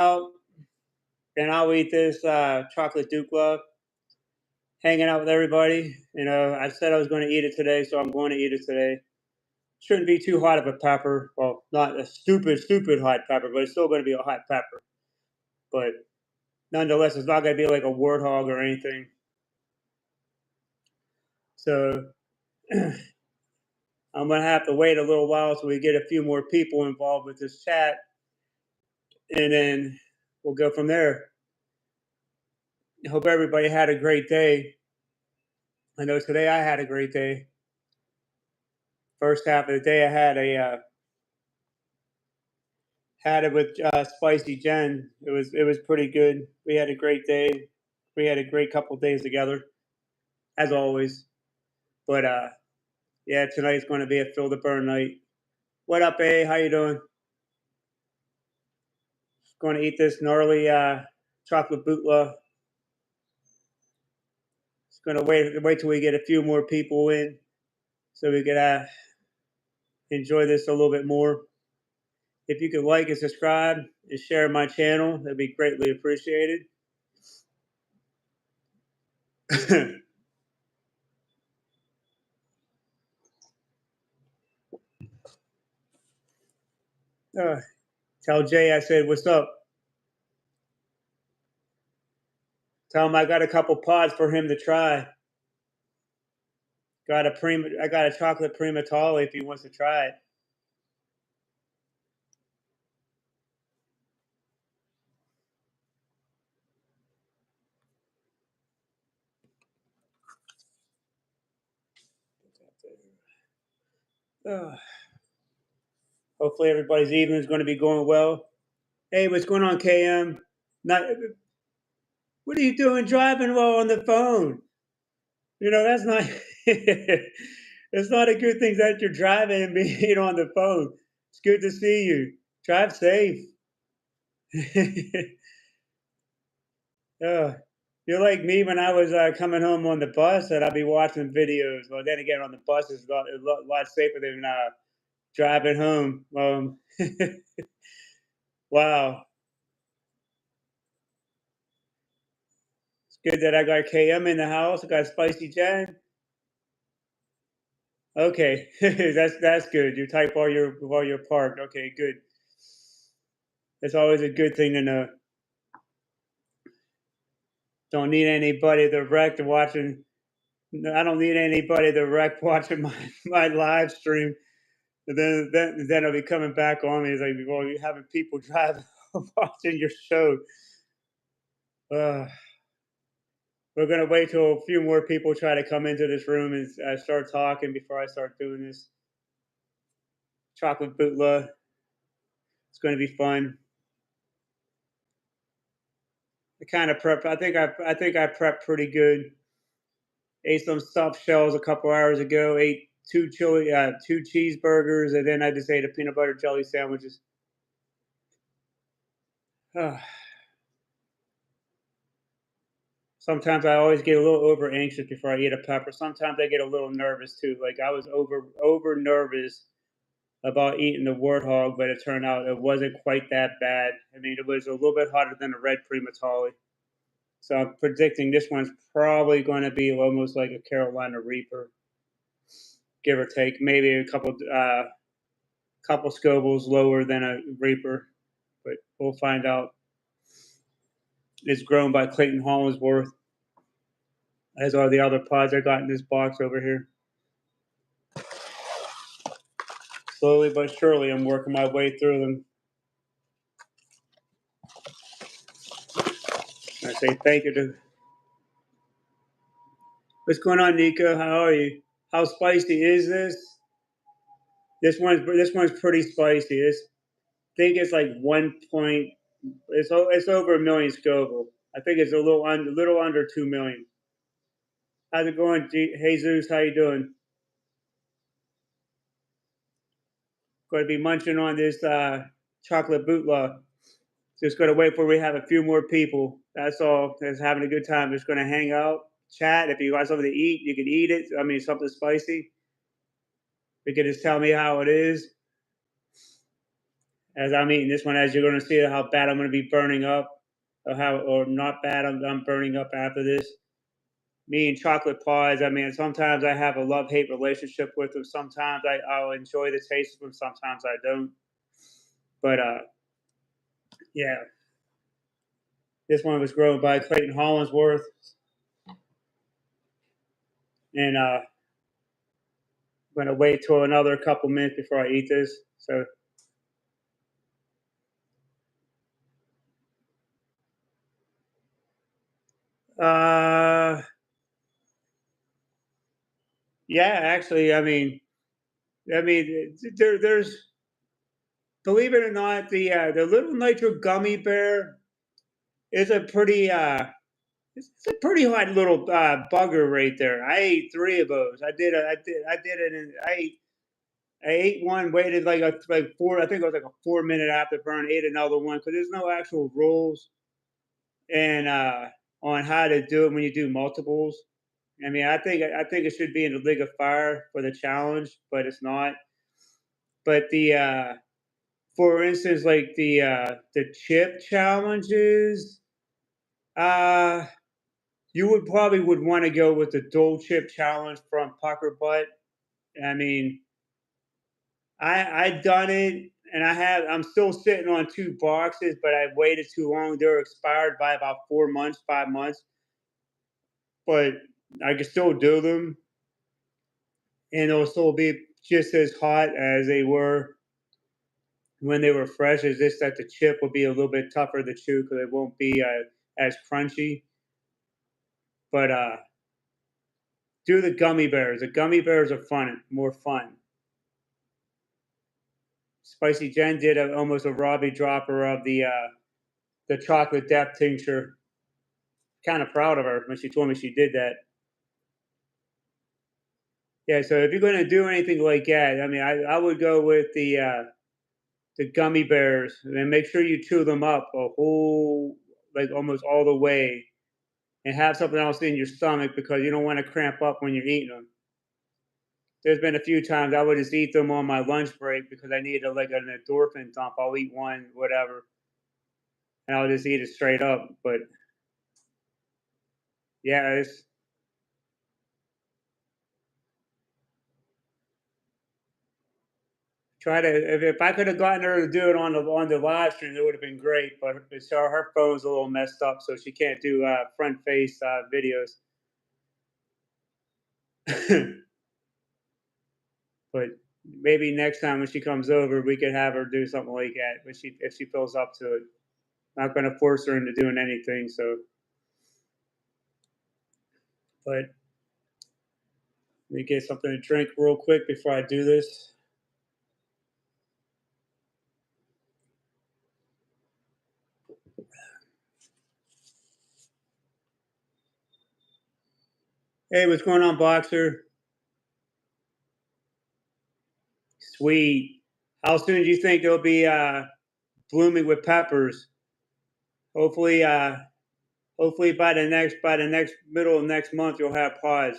Out and I'll eat this chocolate Dukla, hanging out with everybody. I said I was going to eat it today, so I'm going to eat it today. Shouldn't be too hot of a pepper. Well, not a stupid hot pepper, but it's still going to be a hot pepper. But nonetheless, it's not going to be like a warthog or anything. So I'm going to have to wait a little while so we get a few more people involved with this chat, and then we'll go from there. I hope everybody had a great day. I know today I had a great day. First half of the day, I had it with Spicy Jen. It was pretty good. We had a great day. We had a great couple of days together, as always. But yeah, tonight's going to be a Feel the Burn night. What up, A? How you doing? Going to eat this gnarly chocolate bootla. Just going to wait till we get a few more people in, so we can enjoy this a little bit more. If you could like and subscribe and share my channel, that'd be greatly appreciated. Tell Jay I said, what's up? Tell him I got a couple pods for him to try. I got a chocolate primatale if he wants to try it. Hopefully everybody's evening is going to be going well. Hey, what's going on, KM? Not. What are you doing driving while on the phone? That's not. It's not a good thing that you're driving and being on the phone. It's good to see you. Drive safe. uh, you're like me when I was coming home on the bus, and I'd be watching videos. Well, then again, on the bus is a lot safer than driving home. Wow. It's good that I got KM in the house. I got Spicy Jen. Okay, that's good. You type while you're parked. Okay, good. It's always a good thing to know. Don't need anybody direct watching. I don't need anybody direct watching my live stream. And then it'll be coming back on me. It's like, well, you're having people driving watching your show. We're gonna wait till a few more people try to come into this room and start talking before I start doing this chocolate bootla. It's going to be fun. I kind of prep. I think I prepped pretty good. Ate some stuffed shells a couple hours ago. Ate two cheeseburgers, and then I just ate a peanut butter jelly sandwiches. Sometimes I always get a little over anxious before I eat a pepper. Sometimes I get a little nervous too. Like I was over nervous about eating the warthog, but it turned out it wasn't quite that bad. I mean, it was a little bit hotter than a red primatale. So I'm predicting this one's probably going to be almost like a Carolina Reaper, give or take, maybe a couple Scovilles lower than a Reaper, but we'll find out. It's grown by Clayton Hollingsworth, as are the other pods I got in this box over here. Slowly but surely, I'm working my way through them. I say thank you to. What's going on, Nico? How are you? How spicy is this? This one's pretty spicy. I think it's like 1 point. It's over 1 million Scoville. I think it's a little under 2 million. How's it going, Jesus? How you doing? Going to be munching on this chocolate bootla. Just going to wait for we have a few more people. That's all. Just having a good time. Just going to hang out, chat. If you got something to eat, you can eat it. I mean, something spicy. You can just tell me how it is. as I'm eating this one, as you're going to see how bad I'm going to be burning up, or how or not bad I'm burning up after this. Me and chocolate pies. I mean, sometimes I have a love hate relationship with them. Sometimes I'll enjoy the taste of them. Sometimes I don't. But yeah, this one was grown by Clayton Hollinsworth, and I'm gonna wait till another couple minutes before I eat this. So uh, yeah, actually, there's believe it or not, the little nitro gummy bear is a pretty it's a pretty hot little bugger right there. I ate three of those. I did it, and I ate one, waited like four. I think it was like a 4 minute afterburn. Ate another one because there's no actual rules and on how to do it when you do multiples. I think it should be in the League of Fire for the challenge, but it's not. But for instance, like the chip challenges, uh, you would probably would want to go with the dual chip challenge from Pucker Butt. I mean, I done it, and I'm still sitting on two boxes, but I waited too long. They're expired by about 4 months, 5 months, but I can still do them, and they'll still be just as hot as they were when they were fresh. It's just that the chip will be a little bit tougher to chew because it won't be as crunchy. But do the gummy bears. The gummy bears are fun, more fun. Spicy Jen did almost a Robbie dropper of the chocolate depth tincture. Kind of proud of her when she told me she did that. Yeah, so if you're going to do anything like that, I would go with the gummy bears and make sure you chew them up a whole like almost all the way, and have something else in your stomach because you don't want to cramp up when you're eating them. There's been a few times I would just eat them on my lunch break because I needed like an endorphin dump. I'll eat one, whatever, and I'll just eat it straight up. But yeah, it's try to if I could have gotten her to do it on the live stream, it would have been great. But her phone's a little messed up, so she can't do front face videos. But maybe next time when she comes over, we could have her do something like that. But if she feels up to it, not going to force her into doing anything. So, but let me get something to drink real quick before I do this. Hey, what's going on, Boxer? Sweet. How soon do you think they'll be blooming with peppers? Hopefully, hopefully by the next middle of next month, you'll have pods.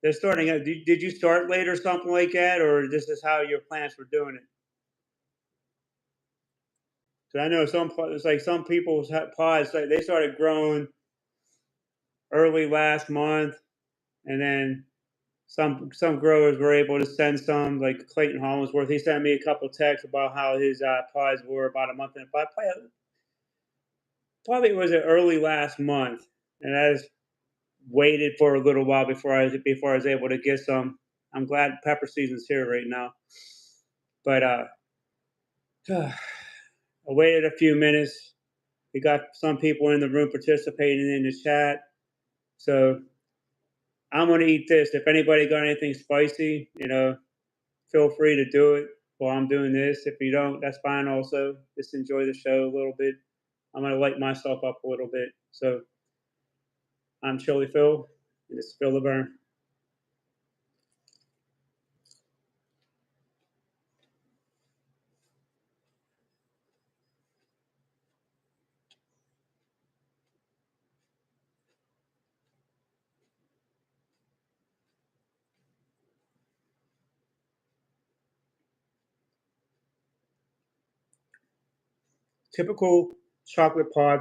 They're starting. Did you start late or something like that, or this is how your plants were doing it? Because I know it's like some people's pods like they started growing early last month, and then some growers were able to send some like Clayton Hollinsworth. He sent me a couple texts about how his pods were about a month and probably it was early last month, and I just waited for a little while before I was able to get some. I'm glad pepper season's here right now, but I waited a few minutes. We got some people in the room participating in the chat, so I'm gonna eat this. If anybody got anything spicy, feel free to do it while I'm doing this. If you don't, that's fine. Also, just enjoy the show a little bit. I'm gonna light myself up a little bit. So I'm Chili Phil, and this is Phil LeBurn. typical chocolate pod.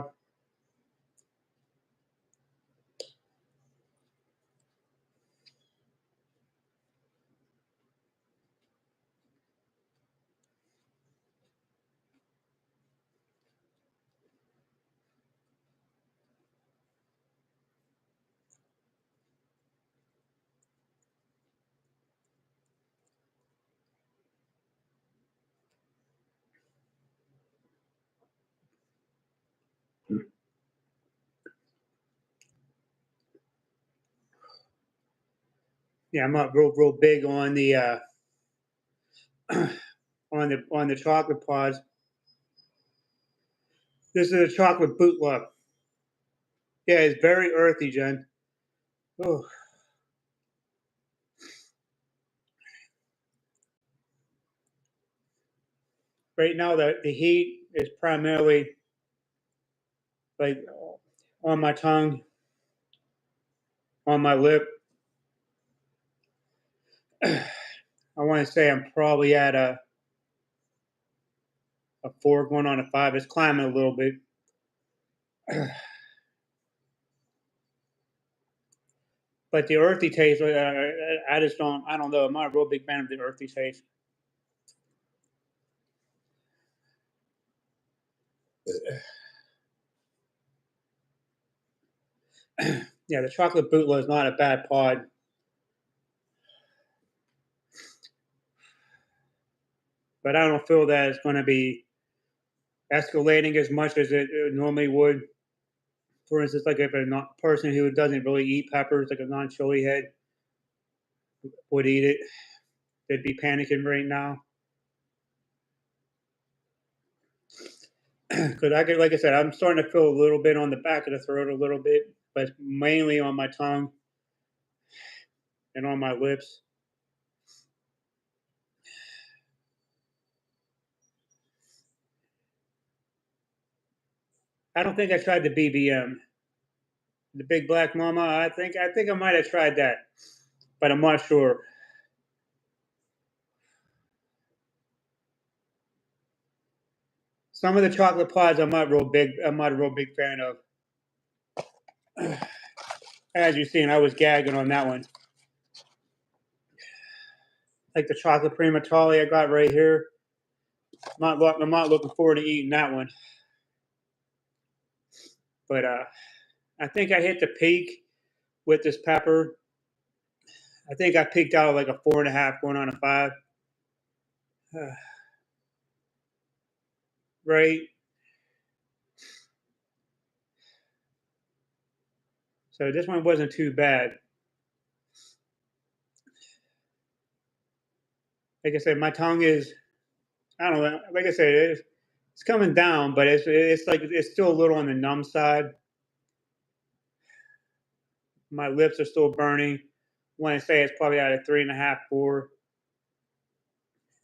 Yeah, I'm not real big on the on the chocolate pods. This is a chocolate bootleg. Yeah, it's very earthy, Jen. Oh, right now the heat is primarily like on my tongue, on my lip. I want to say I'm probably at a 4 going on a 5. It's climbing a little bit. But the earthy taste, I just don't. I don't know. I'm not a real big fan of the earthy taste. Yeah, the chocolate bootleg is not a bad pod, but I don't feel that it's going to be escalating as much as it normally would. For instance, like if a person who doesn't really eat peppers, like a non-chili head, would eat it, they'd be panicking right now. Because I get, like I said, I'm starting to feel a little bit on the back of the throat, a little bit, but mainly on my tongue and on my lips. I don't think I tried the BBM, the Big Black Mama. I think I might have tried that, but I'm not sure. Some of the chocolate pods I'm not real big. I'm not a real big fan of. As you've seen, I was gagging on that one. Like the chocolate primatali I got right here. I'm not looking forward to eating that one. But I think I hit the peak with this pepper. I think I peaked out like a 4.5, going on a 5. Right. So this one wasn't too bad. Like I said, my tongue is, I don't know. Like I said, it's coming down, but it's like it's still a little on the numb side. My lips are still burning. When I say it's probably at a 3.5, 4.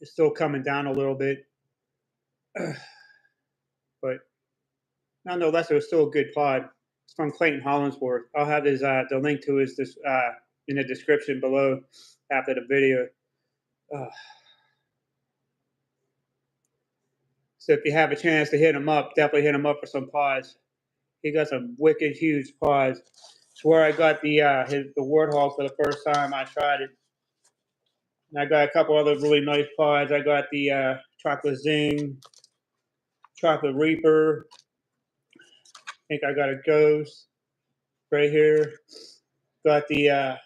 It's still coming down a little bit, but nonetheless, it was still a good pod. It's from Clayton Hollinsworth. I'll have his the link to his this in the description below after the video. Uh, so if you have a chance to hit him up, definitely hit him up for some pods. He got some wicked huge pods. It's where I got the warthog for the first time I tried it. And I got a couple other really nice pods. I got the chocolate zing, chocolate reaper. I think I got a ghost right here. Got the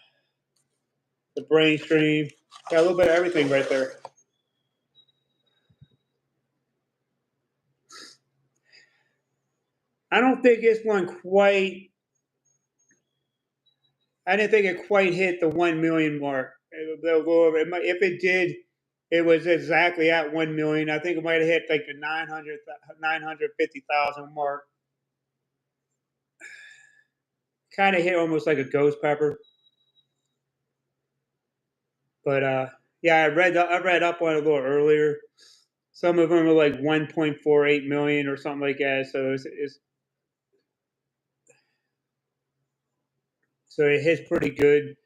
brain stream. Got a little bit of everything right there. I don't think this one quite. I didn't think it quite hit the 1 million mark. If it did, it was exactly at 1 million. I think it might have hit like the 950,000 mark. Kind of hit almost like a ghost pepper. But yeah, I read up on it a little earlier. Some of them are like 1.48 million or something like that. So it hits pretty good.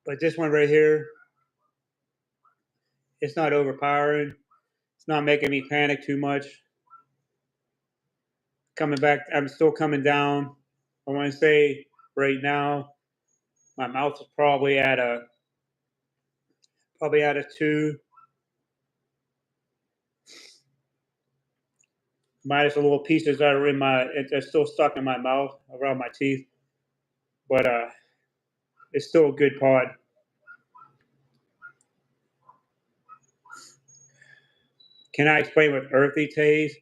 But this one right here, It's not overpowering. It's not making me panic too much. Coming back, I'm still coming down. I want to say right now, my mouth is probably at a two, minus a little pieces that are in my. They're still stuck in my mouth around my teeth, but it's still a good pod. Can I explain what earthy tastes?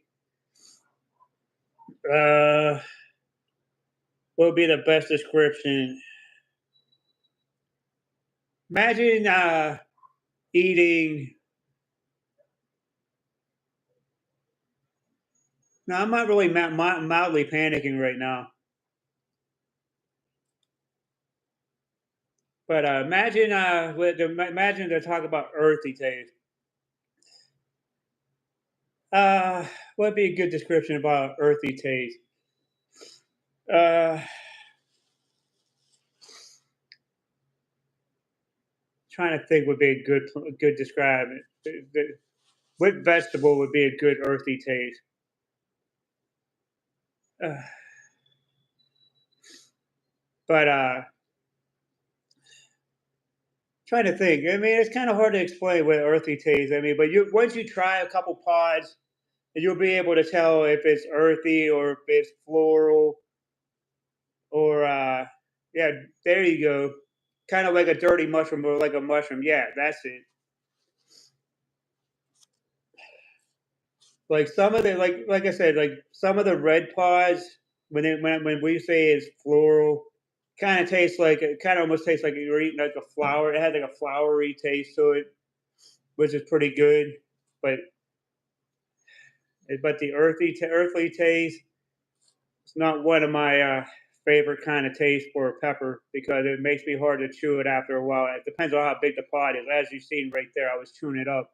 What would be the best description? Imagine eating. No, I'm not really mildly panicking right now. But imagine they talk about earthy taste. Uh, what would be a good description about earthy taste? Uh, Trying to think would be a good describe it. What vegetable would be a good earthy taste? Uh, but Trying to think. I mean, it's kind of hard to explain what earthy taste. I mean, but you once you try a couple pods, you'll be able to tell if it's earthy or if it's floral or yeah. There you go. Kind of like a dirty mushroom or like a mushroom. Yeah, that's it. Like some of the like I said, like some of the red pods when we say it's floral, kind of tastes like it kind of almost tastes like you're eating like a flower. It has like a flowery taste to it, which is pretty good. But the earthly taste, it's not one of my favorite kind of taste for a pepper because it makes me hard to chew it after a while. It depends on how big the pod is. As you've seen right there, I was chewing it up,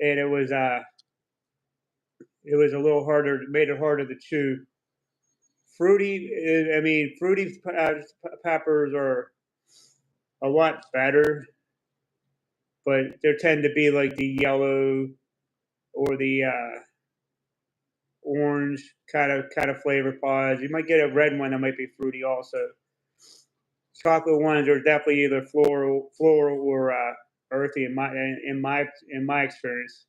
and it was a little harder, made it harder to chew. I mean, fruity peppers are a lot better, but there tend to be like the yellow or the orange kind of flavor pods. You might get a red one that might be fruity also. Chocolate ones are definitely either floral or earthy in my experience.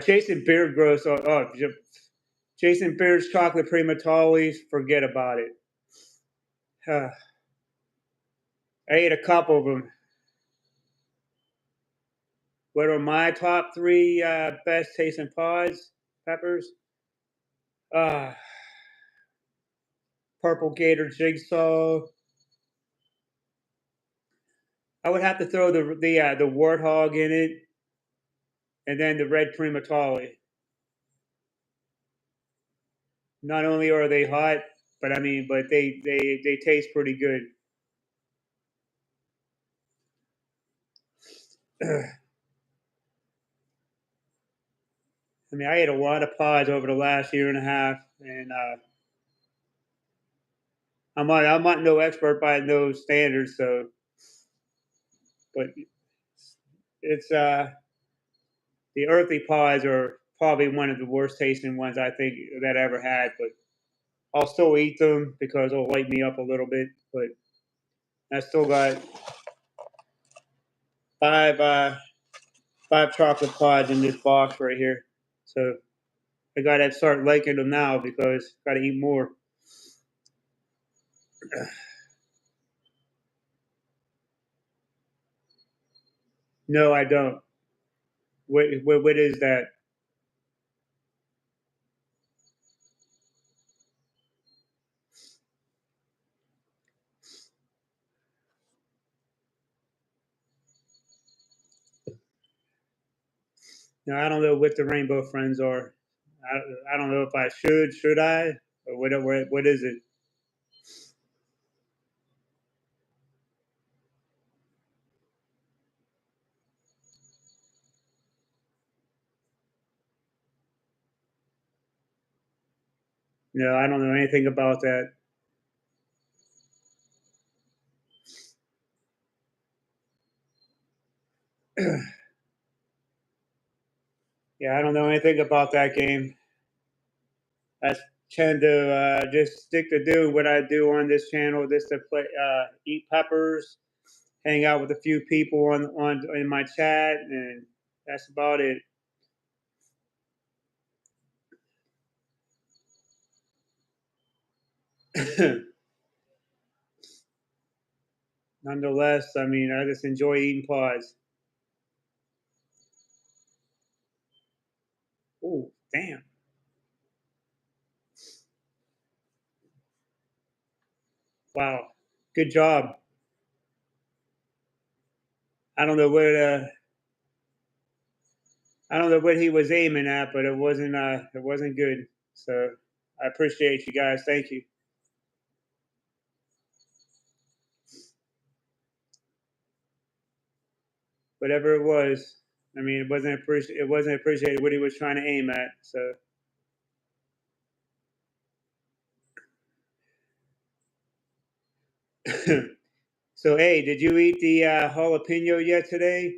Jason Beard grows. Jason Beard's chocolate prima forget about it. I ate a couple of them. What are my top three best tasting pods? Peppers. Uh, Purple Gator Jigsaw. I would have to throw the warthog in it, and then the red primatali. Not only are they hot, but I mean, but they taste pretty good. I mean, I ate a lot of pods over the last year and a half, and I'm not no expert by no standards, so but it's the earthy pods are probably one of the worst tasting ones I think that I ever had, but I'll still eat them because it'll light me up a little bit. But I still got five five chocolate pods in this box right here, so I gotta start liking them now because I gotta eat more. No, I don't. What is that? No, I don't know what the rainbow friends are. I don't know if I should I, or what is it? No, I don't know anything about that. Yeah, I don't know anything about that game. I tend to just stick to do what I do on this channel, just to play, eat peppers, hang out with a few people on in my chat, and that's about it. Nonetheless, I mean, I just enjoy eating pods. Oh, damn! Wow, good job. I don't know what I don't know what he was aiming at, but it wasn't good. So I appreciate you guys. Thank you. Whatever it was, I mean, it wasn't appreciated what he was trying to aim at. So so hey, did you eat the jalapeno yet today?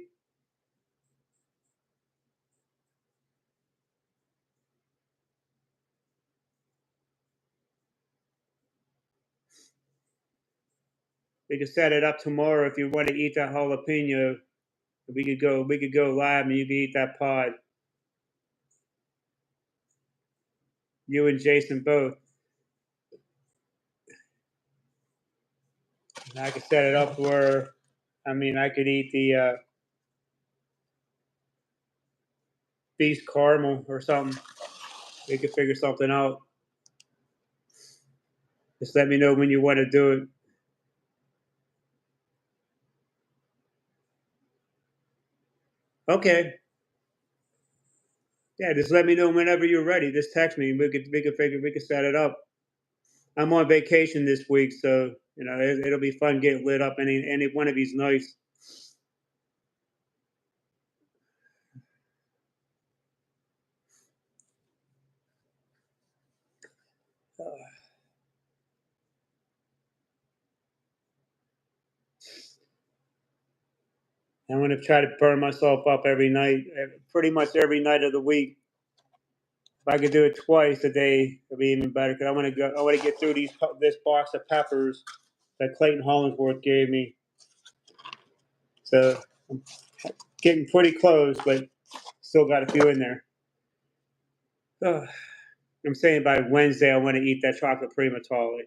We could set it up tomorrow if you want to eat that jalapeno. We could go live and you can eat that pod. You and Jason both. And I could set it up where, I mean, I could eat the beef caramel or something. We could figure something out. Just let me know when you want to do it. Okay. Yeah, just let me know whenever you're ready. Just text me. We could set it up. I'm on vacation this week, so it'll be fun getting lit up any one of these nights. I'm gonna try to burn myself up every night, pretty much every night of the week. If I could do it twice a day, it'd be even better. Cause I want to go. I want to get through this box of peppers that Clayton Hollingsworth gave me. So I'm getting pretty close, but still got a few in there. I'm saying by Wednesday I want to eat that chocolate primatole.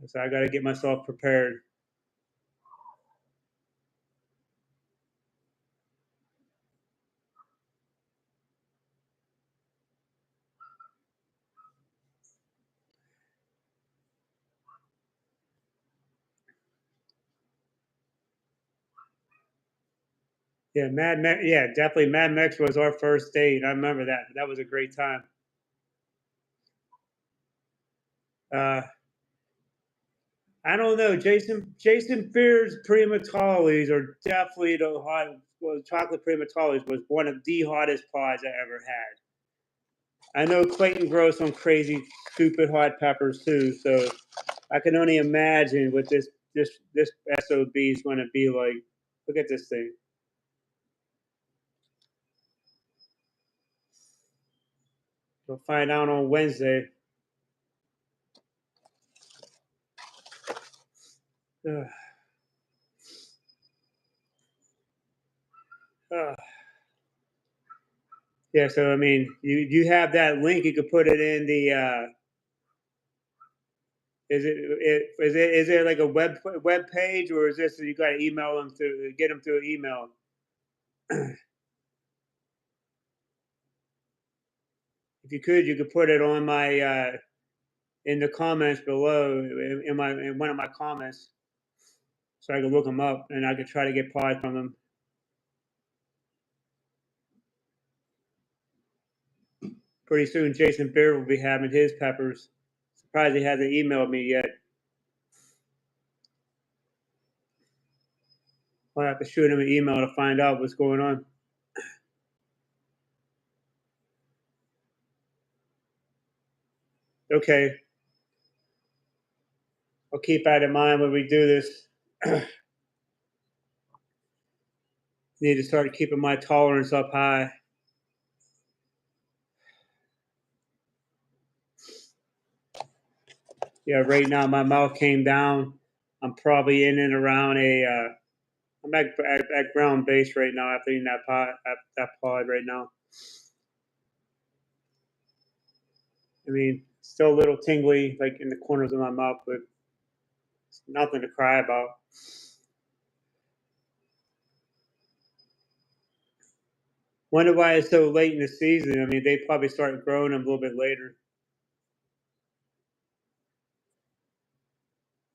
So I got to get myself prepared. Yeah, Mad Max. Yeah, definitely. Mad Max was our first date. I remember that. That was a great time. Uh, I don't know. Jason Fear's primatoles are definitely the hot. Well, chocolate primatoles was one of the hottest pods I ever had. I know Clayton grows some crazy, stupid hot peppers too. So I can only imagine what this sob is going to be like. Look at this thing. We'll find out on Wednesday. Ugh, ugh. Yeah, so I mean, you have that link. You could put it in the. Is it like a web page, or is this you got to email them to get them through email? If you could put it on my in the comments below in one of my comments, so I could look them up and I could try to get pods from them. Pretty soon, Jason Beer will be having his peppers. Surprised he hasn't emailed me yet. I'll have to shoot him an email to find out what's going on. Okay, I'll keep that in mind when we do this. Need to start keeping my tolerance up high. Yeah, right now my mouth came down. I'm probably in and around I'm at ground base right now after eating that pod right now. I mean, still a little tingly, like in the corners of my mouth, but it's nothing to cry about. Wonder why it's so late in the season. I mean, they probably start growing them a little bit later.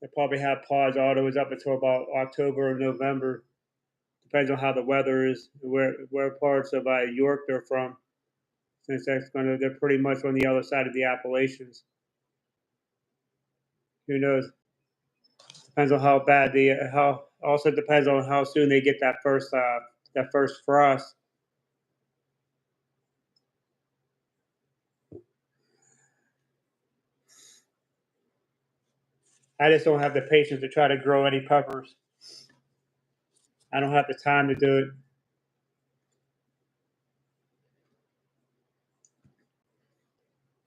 They probably have pods always up until about October or November. Depends on how the weather is, where parts of York they're from. Since they're pretty much on the other side of the Appalachians. Who knows? Depends on how bad the how. Also depends on how soon they get that first frost. I just don't have the patience to try to grow any peppers. I don't have the time to do it.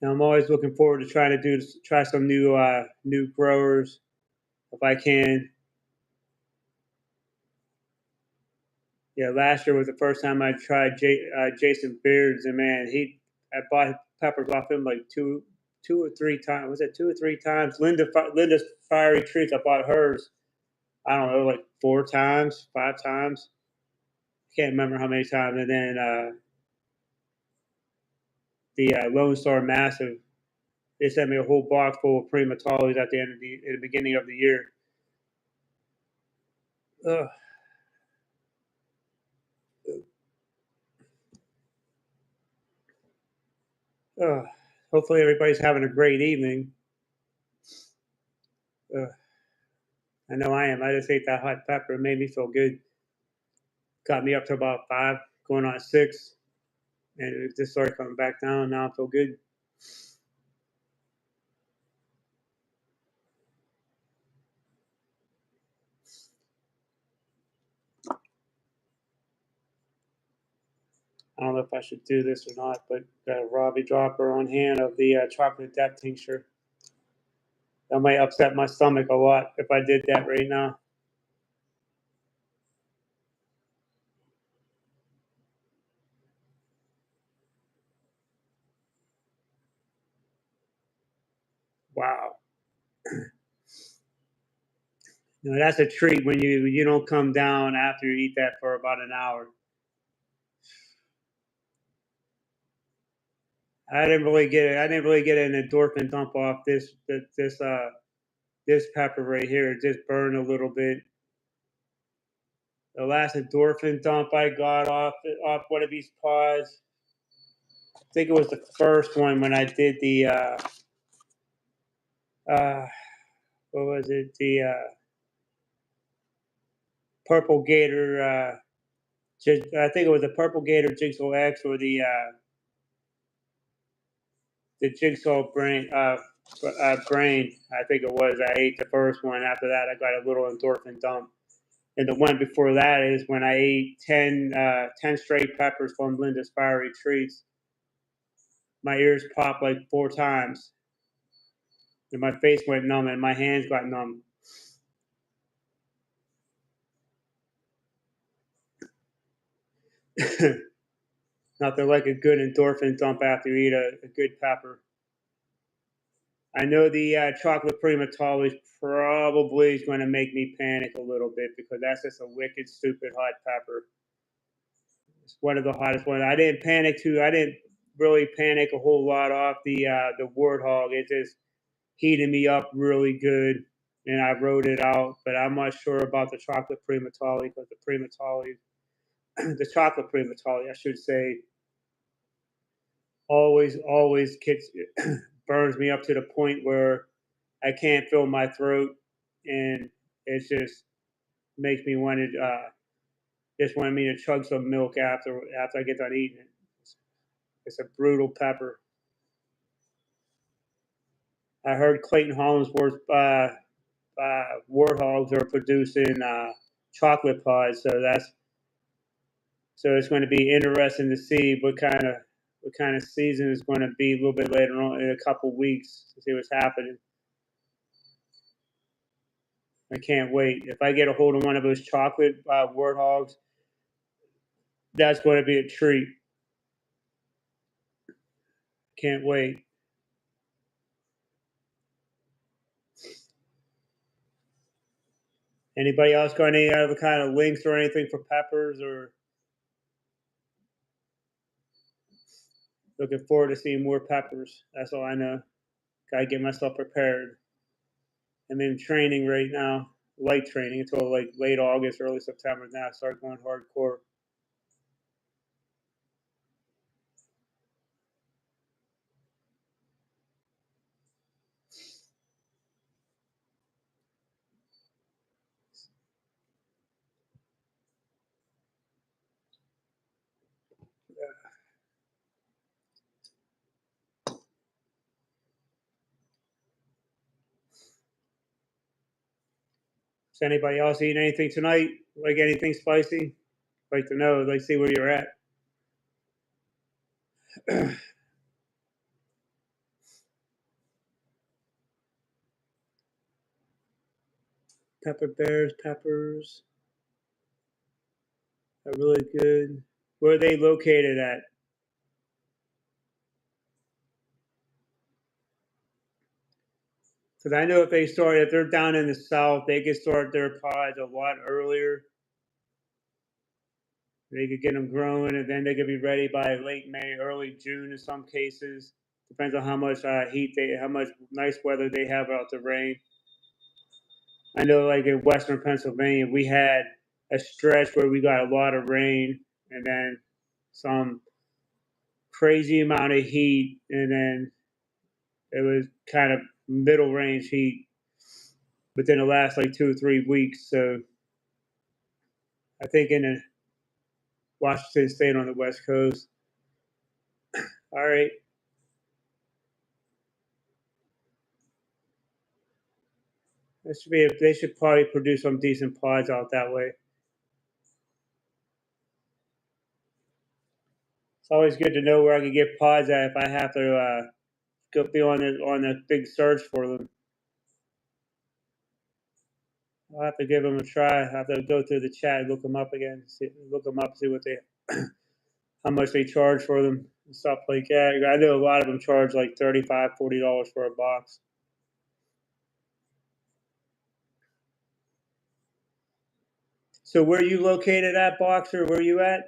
And I'm always looking forward to trying to try some new growers if I can. Yeah, last year was the first time I tried Jason Beards, and man, I bought peppers off him like two or three times. Was it 2 or 3 times? Linda's Fiery Treats. I bought hers. I don't know, like 4 times, 5 times. Can't remember how many times. And then the Lone Star Massive. They sent me a whole box full of primatalis at the beginning of the year. Ugh. Ugh. Hopefully everybody's having a great evening. Ugh. I know I am. I just ate that hot pepper. It made me feel good. Got me up to about 5, going on 6, and it just started coming back down. Now I feel good. I don't know if I should do this or not, but got a Robbie dropper on hand of the chocolate depth tincture. That might upset my stomach a lot if I did that right now. Wow. That's a treat when you don't come down after you eat that for about an hour. I didn't really get it. I didn't really get an endorphin dump off this pepper right here. It just burned a little bit. The last endorphin dump I got off one of these pods, I think it was the first one when I did the uh, what was it? The Purple Gator. I think it was the Purple Gator Jigsaw X or the Jigsaw Brain. I think it was. I ate the first one. After that, I got a little endorphin dump. And the one before that is when I ate 10 straight peppers from Linda's Fiery Treats. My ears popped like 4 times, and my face went numb, and my hands got numb. Nothing like a good endorphin dump after you eat a good pepper. I know the chocolate primatali probably is going to make me panic a little bit because that's just a wicked, stupid hot pepper. It's one of the hottest ones. I didn't really panic a whole lot off the warthog. It just heated me up really good, and I wrote it out. But I'm not sure about the chocolate primatali because the chocolate primatali, I should say, always kicks, burns me up to the point where I can't feel my throat, and it just makes me want to just want me to chug some milk after I get done eating it. It's a brutal pepper. I heard Clayton Hollinsworth's warthogs are producing chocolate pods, so So it's going to be interesting to see what kind of season is going to be a little bit later on in a couple weeks to see what's happening. I can't wait. If I get a hold of one of those chocolate warthogs, that's going to be a treat. Can't wait. Anybody else got any other kind of links or anything for peppers, or looking forward to seeing more peppers? That's all I know. Gotta get myself prepared. I'm in training right now, light training until like late August, early September. Now I start going hardcore. Is anybody else eating anything tonight? Like anything spicy? Like to know, like see where you're at. Pepper bears, peppers are really good. Where are they located at? Because I know if they're down in the south, they can start their pods a lot earlier. They could get them growing, and then they could be ready by late May, early June in some cases. Depends on how much how much nice weather they have out the rain. I know, like in Western Pennsylvania, we had a stretch where we got a lot of rain, and then some crazy amount of heat, and then it was kind of middle range heat within the last like 2 or 3 weeks. So I think in the Washington State on the West Coast. All right. They should probably produce some decent pods out that way. It's always good to know where I can get pods at if I have to go be on a big search for them. I'll have to give them a try. I have to go through the chat and look them up again. Look them up, see what they, how much they charge for them and stuff like that. I know a lot of them charge like $35, $40 for a box. So where are you located at, Boxer? Where are you at?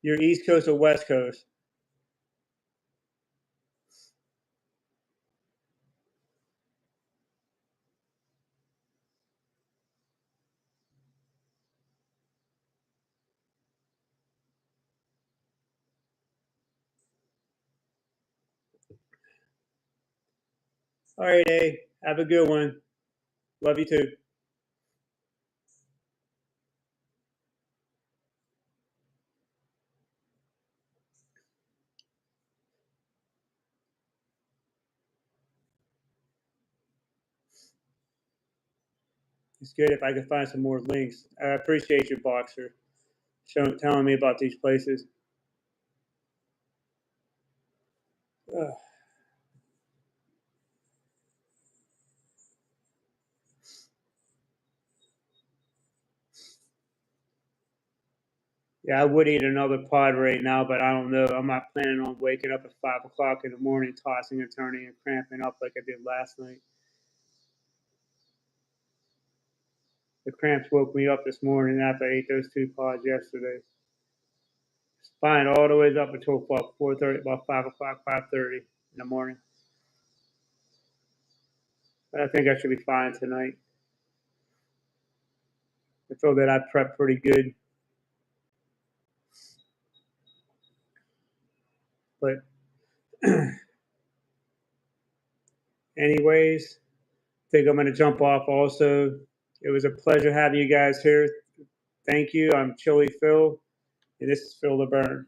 You're East Coast or West Coast? All right, A. Have a good one. Love you too. It's good if I can find some more links. I appreciate you, Boxer, telling me about these places. Ugh. Yeah, I would eat another pod right now, but I don't know. I'm not planning on waking up at 5 o'clock in the morning, tossing and turning and cramping up like I did last night. The cramps woke me up this morning after I ate those 2 pods yesterday. It's fine all the way up until about 4:30, about 5 o'clock, 5:30 in the morning. But I think I should be fine tonight. I feel that I prepped pretty good. But anyways, I think I'm going to jump off also. It was a pleasure having you guys here. Thank you. I'm Chili Phil, and this is Phil LeBurn.